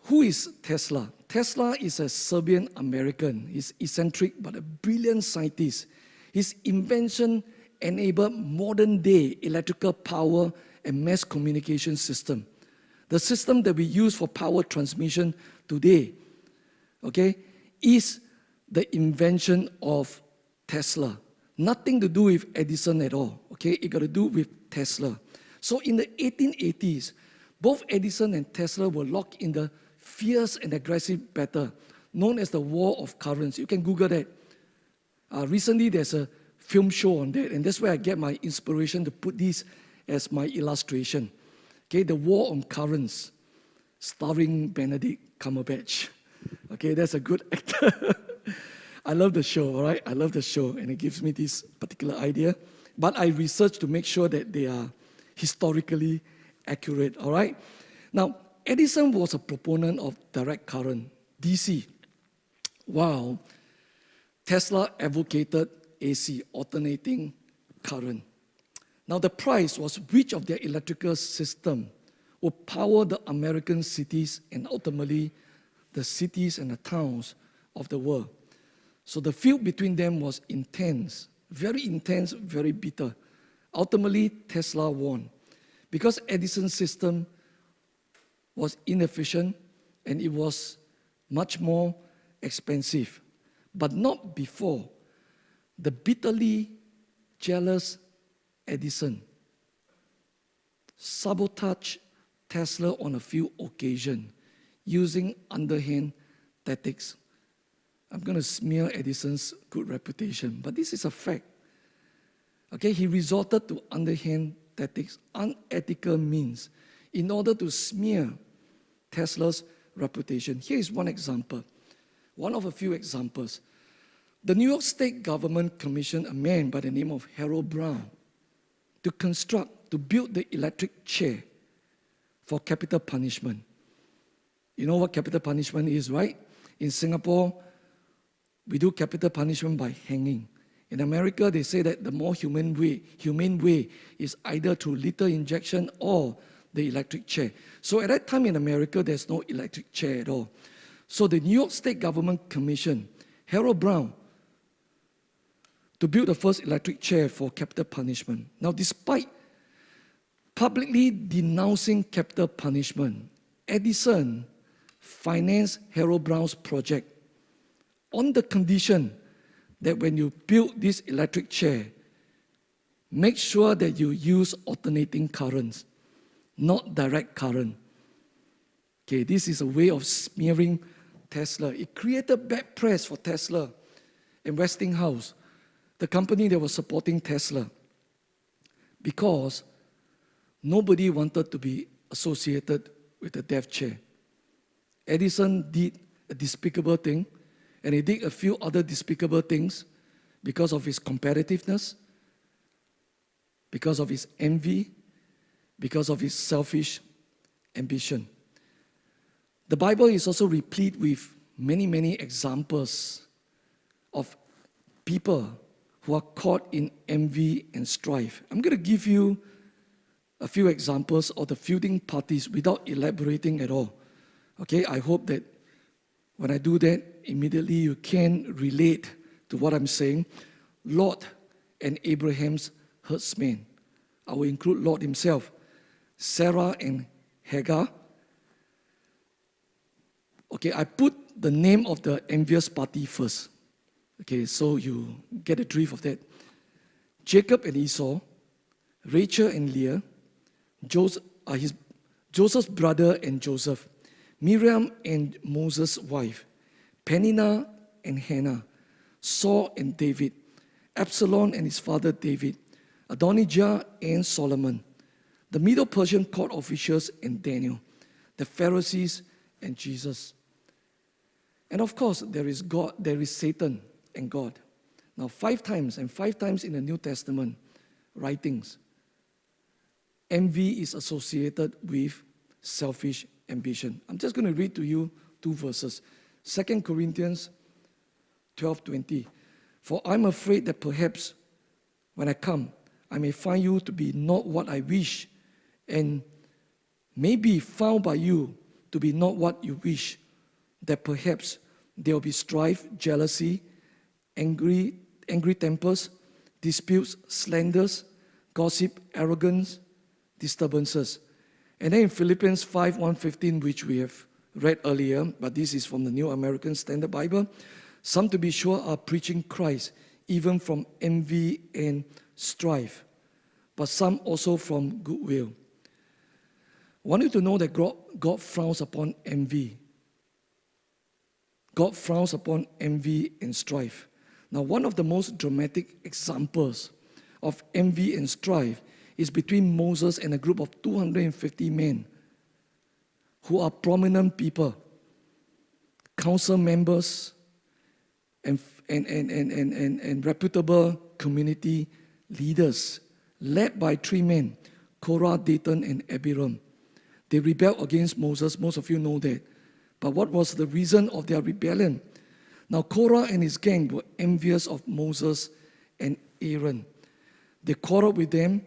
[SPEAKER 1] who is Tesla? Tesla is a Serbian-American. He's eccentric but a brilliant scientist. His invention enabled modern-day electrical power and mass communication system. The system that we use for power transmission today, okay, is the invention of Tesla. Nothing to do with Edison at all, okay? It got to do with Tesla. So in the 1880s, both Edison and Tesla were locked in the fierce and aggressive battle known as the War of Currents. You can Google that. Recently, there's a film show on that, and that's where I get my inspiration to put this as my illustration. Okay, the War on Currents, starring Benedict Cumberbatch. Okay, that's a good actor. I love the show, all right? I love the show, and it gives me this particular idea. But I researched to make sure that they are historically accurate, all right? Now, Edison was a proponent of direct current, DC, while Tesla advocated AC, alternating current. Now, the prize was which of their electrical system would power the American cities and ultimately the cities and the towns of the world. So the feud between them was intense, very bitter. Ultimately, Tesla won because Edison's system was inefficient and it was much more expensive, but not before the bitterly jealous Edison sabotaged Tesla on a few occasions using underhand tactics. I'm going to smear Edison's good reputation, but this is a fact. Okay, he resorted to underhand tactics, unethical means, in order to smear Tesla's reputation. Here is one example, one of a few examples. The New York State government commissioned a man by the name of Harold Brown to build the electric chair for capital punishment. You know what capital punishment is, right? In Singapore, we do capital punishment by hanging. In America, they say that the more humane way is either through lethal injection or the electric chair. So at that time in America, there's no electric chair at all. So the New York State government commissioned Harold Brown to build the first electric chair for capital punishment. Now, despite publicly denouncing capital punishment, Edison financed Harold Brown's project on the condition that when you build this electric chair, make sure that you use alternating currents, not direct current. Okay, this is a way of smearing Tesla. It created bad press for Tesla and Westinghouse, the company that was supporting Tesla, because nobody wanted to be associated with the death chair. Edison did a despicable thing, and he did a few other despicable things because of his competitiveness, because of his envy, because of his selfish ambition. The Bible is also replete with many examples of people who are caught in envy and strife. I'm going to give you a few examples of the feuding parties without elaborating at all. Okay, I hope that when I do that, immediately you can relate to what I'm saying. Lot and Abraham's herdsmen. I will include Lot himself. Sarah and Hagar. Okay, I put the name of the envious party first. Okay, so you get a drift of that. Jacob and Esau, Rachel and Leah, Joseph's brother and Joseph, Miriam and Moses' wife, Peninnah and Hannah, Saul and David, Absalom and his father David, Adonijah and Solomon, the Middle Persian court officials and Daniel, the Pharisees and Jesus. And of course, there is God, there is Satan and God. Now, 5 times in the New Testament writings, envy is associated with selfish ambition. I'm just going to read to you 2 verses. 2 Corinthians 12:20. For I'm afraid that perhaps when I come, I may find you to be not what I wish, and may be found by you to be not what you wish, that perhaps there will be strife, jealousy, angry tempers, disputes, slanders, gossip, arrogance, disturbances. And then in Philippians 5:1-15, which we have read earlier, but this is from the New American Standard Bible, some to be sure are preaching Christ, even from envy and strife, but some also from goodwill. I want you to know that God frowns upon envy. God frowns upon envy and strife. Now, one of the most dramatic examples of envy and strife is between Moses and a group of 250 men who are prominent people, council members, and reputable community leaders, led by three men, Korah, Dathan, and Abiram. They rebelled against Moses. Most of you know that. But what was the reason of their rebellion? Now, Korah and his gang were envious of Moses and Aaron. They quarreled with them,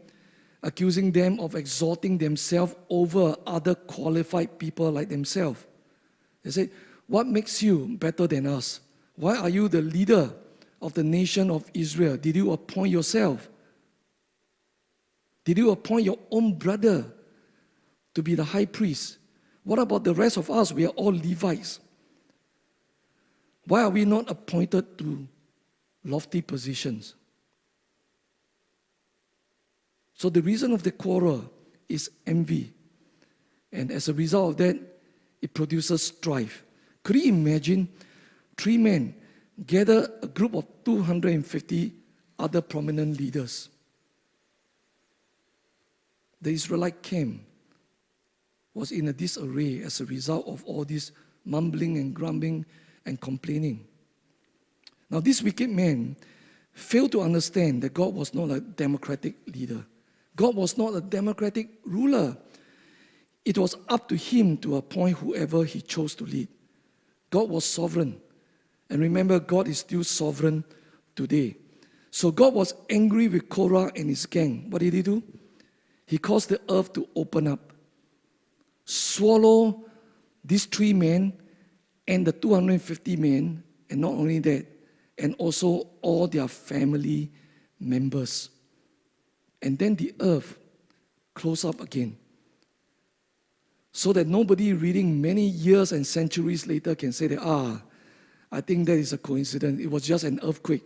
[SPEAKER 1] accusing them of exalting themselves over other qualified people like themselves. They said, "What makes you better than us? Why are you the leader of the nation of Israel? Did you appoint yourself? Did you appoint your own brother to be the high priest? What about the rest of us? We are all Levites. Why are we not appointed to lofty positions?" So the reason of the quarrel is envy. And as a result of that, it produces strife. Could you imagine three men gather a group of 250 other prominent leaders? The Israelite camp was in a disarray as a result of all this mumbling and grumbling and complaining. Now, this wicked man failed to understand that God was not a democratic leader. God was not a democratic ruler. It was up to him to appoint whoever he chose to lead. God was sovereign. And remember, God is still sovereign today. So God was angry with Korah and his gang. What did he do? He caused the earth to open up, swallow these three men and the 250 men, and not only that, and also all their family members. And then the earth closed up again, so that nobody reading many years and centuries later can say that, I think that is a coincidence. It was just an earthquake.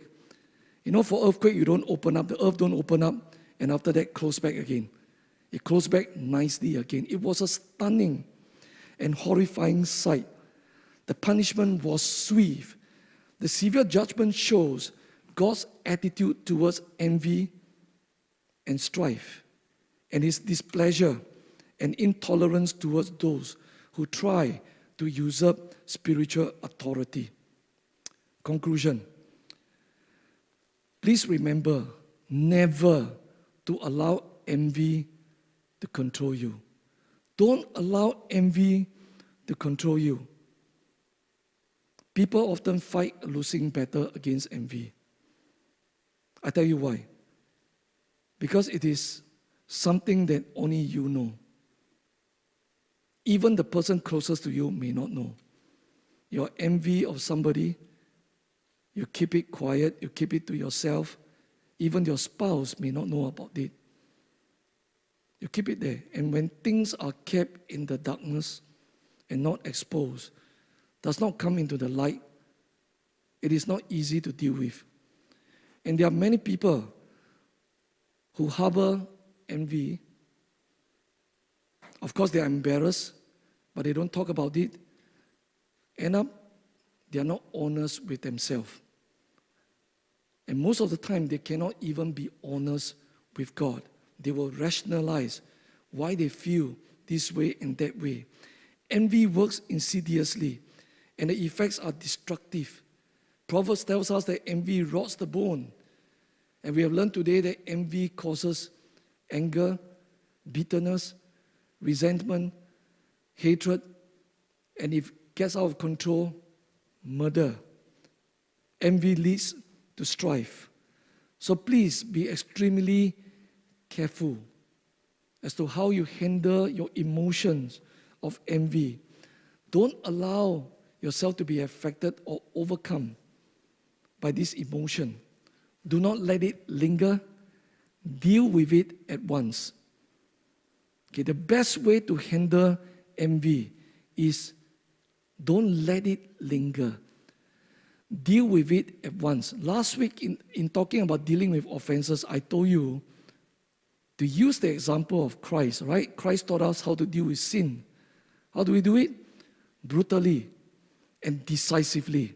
[SPEAKER 1] You know, for earthquake, you don't open up, the earth don't open up, and after that, close back again. It closed back nicely again. It was a stunning and horrifying sight. The punishment was swift. The severe judgment shows God's attitude towards envy and strife, and his displeasure and intolerance towards those who try to usurp spiritual authority. Conclusion. Please remember never to allow envy to control you. Don't allow envy to control you. People often fight a losing battle against envy. I tell you why. Because it is something that only you know. Even the person closest to you may not know. Your envy of somebody, you keep it quiet, you keep it to yourself. Even your spouse may not know about it. You keep it there. And when things are kept in the darkness and not exposed, does not come into the light, it is not easy to deal with. And there are many people who harbor envy. Of course, they are embarrassed, but they don't talk about it. End up, they are not honest with themselves. And most of the time, they cannot even be honest with God. They will rationalize why they feel this way and that way. Envy works insidiously, and the effects are destructive. Proverbs tells us that envy rots the bone. And we have learned today that envy causes anger, bitterness, resentment, hatred, and if it gets out of control, murder. Envy leads to strife. So please be extremely careful as to how you handle your emotions of envy. Don't allow yourself to be affected or overcome by this emotion. Do not let it linger. Deal with it at once. Okay, the best way to handle envy is don't let it linger. Deal with it at once. Last week, in talking about dealing with offenses, I told you to use the example of Christ, right? Christ taught us how to deal with sin. How do we do it? Brutally. and decisively.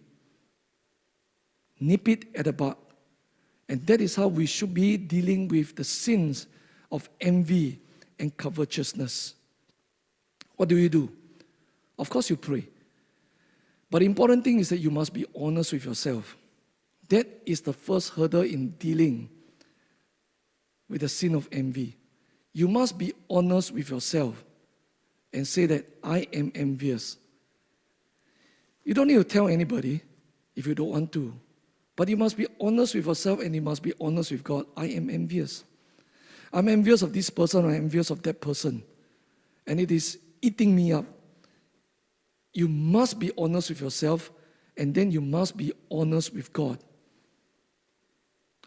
[SPEAKER 1] Nip it at the bud. And that is how we should be dealing with the sins of envy and covetousness. What do? Of course you pray. But the important thing is that you must be honest with yourself. That is the first hurdle in dealing with the sin of envy. You must be honest with yourself and say that I am envious. You don't need to tell anybody if you don't want to. But you must be honest with yourself and you must be honest with God. I am envious. I'm envious of this person, I'm envious of that person. And it is eating me up. You must be honest with yourself and then you must be honest with God.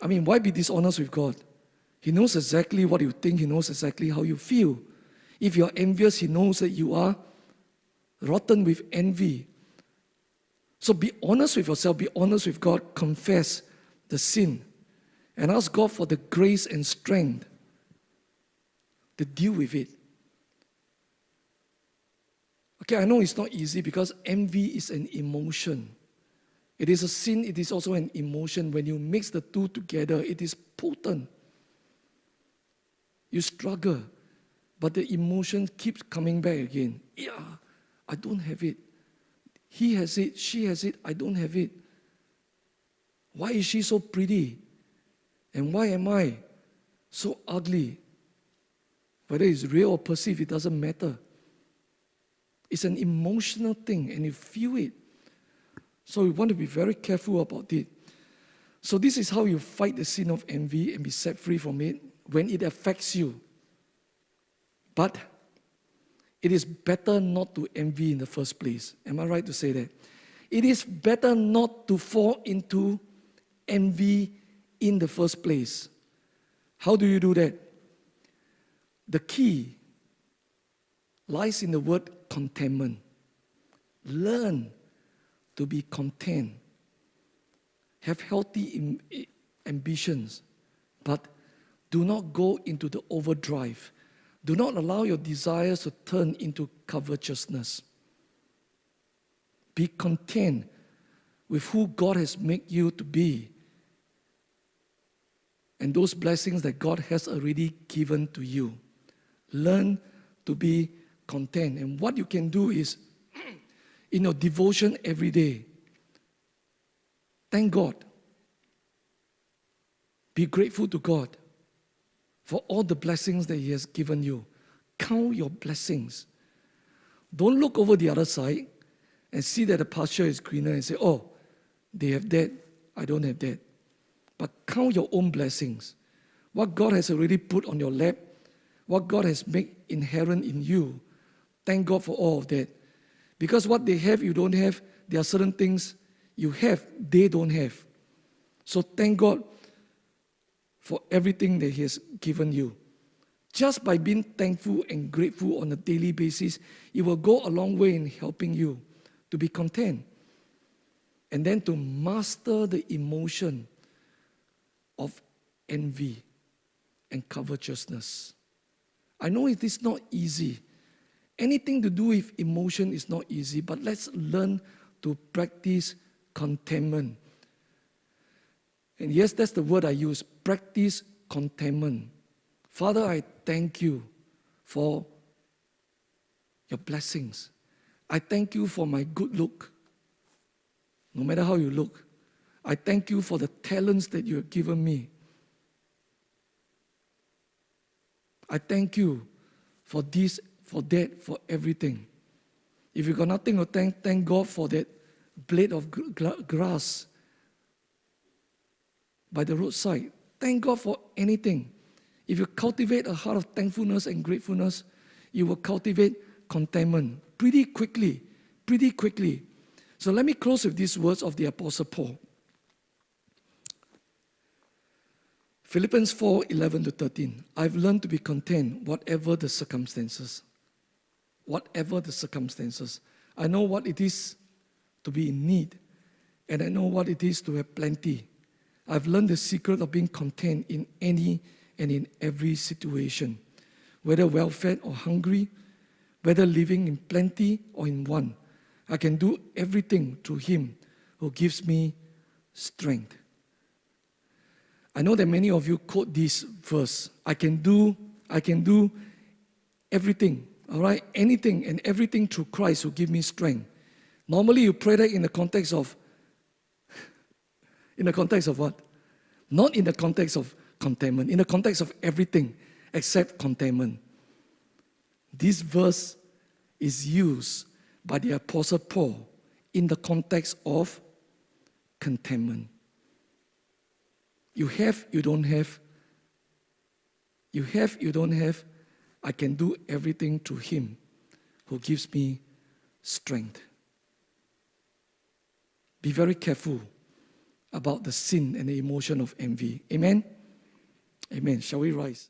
[SPEAKER 1] I mean, why be dishonest with God? He knows exactly what you think. He knows exactly how you feel. If you're envious, He knows that you are rotten with envy. So be honest with yourself, be honest with God, confess the sin, and ask God for the grace and strength to deal with it. Okay, I know it's not easy because envy is an emotion. It is a sin, it is also an emotion. When you mix the two together, it is potent. You struggle, but the emotion keeps coming back again. Yeah, I don't have it. He has it, she has it, I don't have it. Why is she so pretty? And why am I so ugly? Whether it's real or perceived, it doesn't matter. It's an emotional thing and you feel it. So we want to be very careful about it. So this is how you fight the sin of envy and be set free from it when it affects you. But it is better not to envy in the first place. Am I right to say that? It is better not to fall into envy in the first place. How do you do that? The key lies in the word contentment. Learn to be content. Have healthy ambitions, but do not go into the overdrive. Do not allow your desires to turn into covetousness. Be content with who God has made you to be and those blessings that God has already given to you. Learn to be content. And what you can do is, in your devotion every day, thank God. Be grateful to God for all the blessings that He has given you. Count your blessings. Don't look over the other side and see that the pasture is greener and say, oh, they have that, I don't have that. But count your own blessings. What God has already put on your lap, what God has made inherent in you. Thank God for all of that. Because what they have, you don't have. There are certain things you have, they don't have. So thank God for everything that He has given you. Just by being thankful and grateful on a daily basis, it will go a long way in helping you to be content. And then to master the emotion of envy and covetousness. I know it is not easy. Anything to do with emotion is not easy, but let's learn to practice contentment. And yes, that's the word I use, practice contentment. Father, I thank you for your blessings. I thank you for my good look, no matter how you look. I thank you for the talents that you have given me. I thank you for this, for that, for everything. If you got nothing to thank God for that blade of grass by the roadside. Thank God for anything. If you cultivate a heart of thankfulness and gratefulness, you will cultivate contentment pretty quickly. So let me close with these words of the Apostle Paul. Philippians 4:11-13. I've learned to be content, whatever the circumstances. Whatever the circumstances. I know what it is to be in need, and I know what it is to have plenty. I've learned the secret of being content in any and in every situation, whether well-fed or hungry, whether living in plenty or in want. I can do everything through him who gives me strength. I know that many of you quote this verse. I can do everything, all right? Anything and everything through Christ who gives me strength. Normally you pray that in the context of what? Not in the context of contentment, in the context of everything except contentment. This verse is used by the Apostle Paul in the context of contentment. You have, you don't have. You have, you don't have. I can do everything through him who gives me strength. Be very careful about the sin and the emotion of envy. Amen? Amen. Shall we rise?